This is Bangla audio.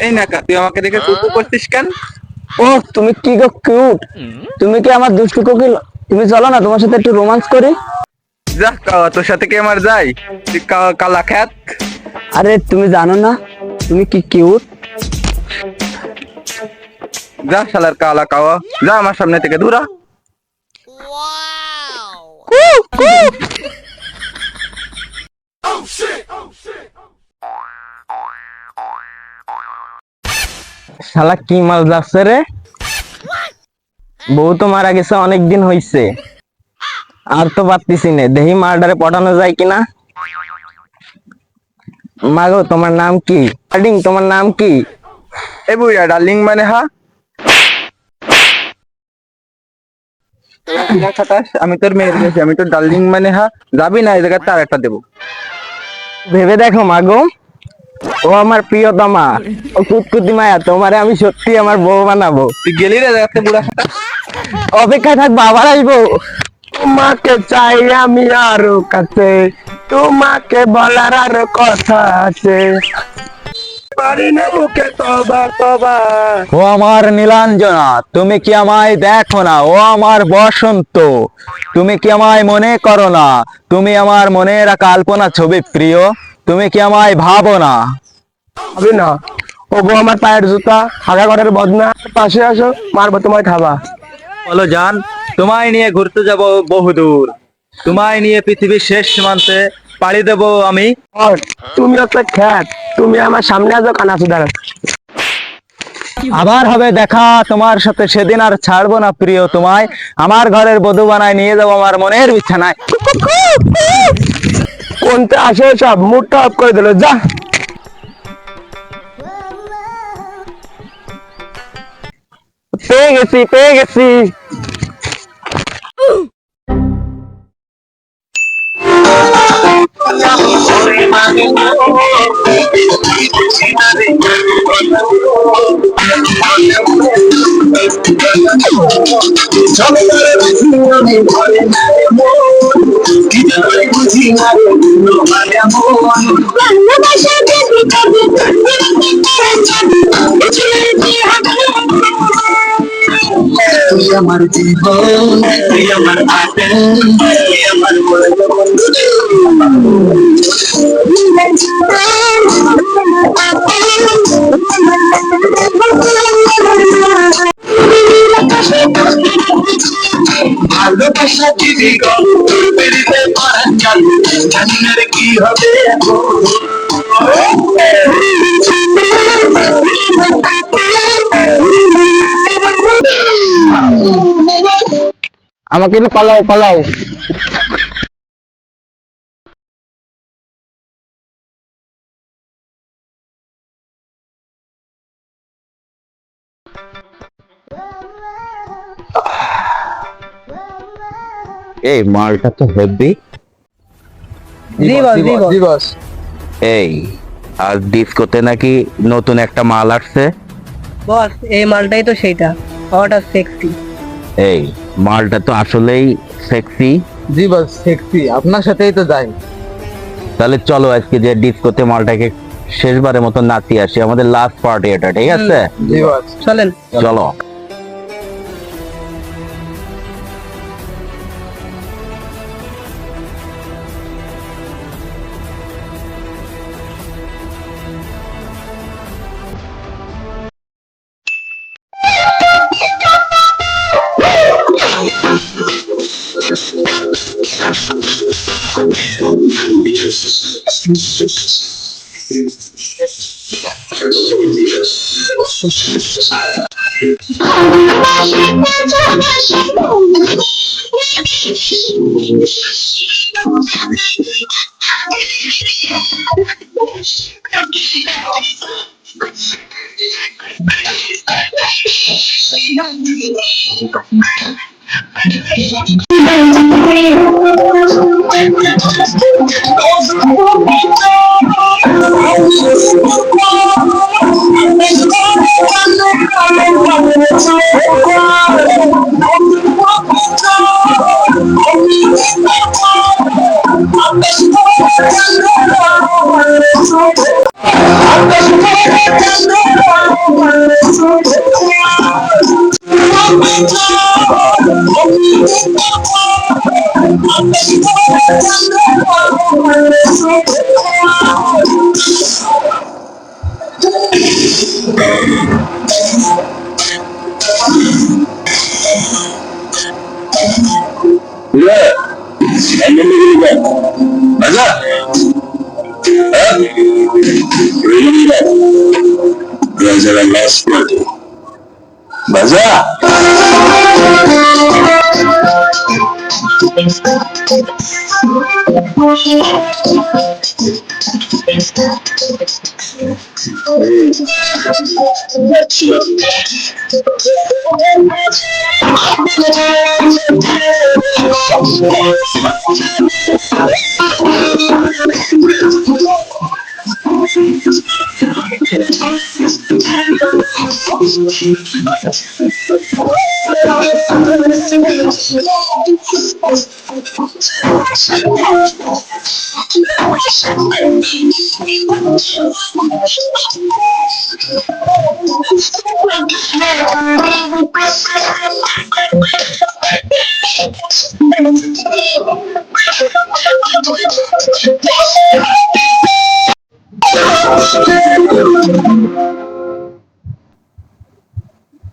এই নাকা, তুই আমাকে দেখে কুকু করছিস কেন? ও তুমি কি গো কিউট, তুমি কি আমার দুষ্টু কোকিল? তুমি চলো না তোমার সাথে একটু রোমান্স করি। যা কাওয়া, তোর সাথে কি আমার যাই? তুই কালা খ্যাত। আরে তুমি জানো না তুমি কি কিউট? যা শালার কালা কাওয়া, যা আমার সামনে থেকে দূরা। শালা কি মাল যাচ্ছে রে, বউ তো মারা গেছে অনেক দিন হইছে, আর তো পারতেছি না, দেহি মার্ডারে পটানো যায় কিনা। মাগো তোমার নাম কি? ডার্লিং তোমার নাম কি? এ বুইয়া, ডার্লিং মানে হা? আমি তোর মেয়ের গেছি, আমি তোর ডার্লিং মানে হা? যাবি না, এই জায়গায় তার একটা দেবো। ভেবে দেখো মাগো, ও আমার প্রিয়তমা, ও কুতকুতি মায়া, তোমারে আমি সত্যি আমার বউ বানাবো। তুই গেলি রে জায়গাতে বুড়া খাটা। অপেক্ষায় থাকবো, আবার আসবো। তোমাকে চাই আমি আরো কাছে, তোমাকে বলার আরো কথা আছে, পারি না মুখে তবা তবা। ও আমার নীলাঞ্জনা, তুমি কি আমায় দেখো না? ও আমার বসন্ত, তুমি কি আমায় মনে করো না? তুমি আমার মনের কল্পনা ছবি প্রিয়, তুমি কি আমায় ভাবো না? হবে না, ও গো আমার পায়ের জুতা, হাগা ঘরের বদনা, পাশে আসো, মারবো তোমায় খাবা। বলো জান, তোমায় নিয়ে ঘুরতে যাব বহুদূর, তোমায় নিয়ে পৃথিবীর শেষ সীমান্তে পাড়ি দেব আমি। আর তুমি একটা খ্যাত, তুমি আমার সামনে আসো কানা সুদার। আবার হবে দেখা তোমার সাথে, সেদিন আর ছাড়বো না প্রিয় তোমায়, আমার ঘরের বধূ বানায় নিয়ে যাবো আমার মনের বিছানায়। কোনটা আসে সব, মুডটা অফ করে দিল, যা। পেয়ে গেছি পেয়ে গেছি। তুই আমার জীবন, তুই আমার আতন, তুই আমার বন্ধু। ভালোবাসা দিদি গো, তোর পেরিতে পরান চালু, জানি না রে কি হবে এখন। আমাকে একটু পালাও পালাও। এই মালটা তো হেভি। জি বস। এই আজ ডিস্কোতে নাকি নতুন একটা মাল আসছে। বস, এই মালটাই তো সেইটা, হট আর সেক্সি। এই মালটা তো আসলেই সেক্সি। জি বস, সেক্সি, আপনার সাথেই তো যাই। তাহলে চলো আজকে যে ডিস্কোতে মালটাকে শেষবারের মতো নাচিয়ে আসি, আমাদের লাস্ট পার্টি এটা, ঠিক আছে? জি বস, চলেন। চলো। I'm বাজা রাজারা লাশ পার্টি বাজা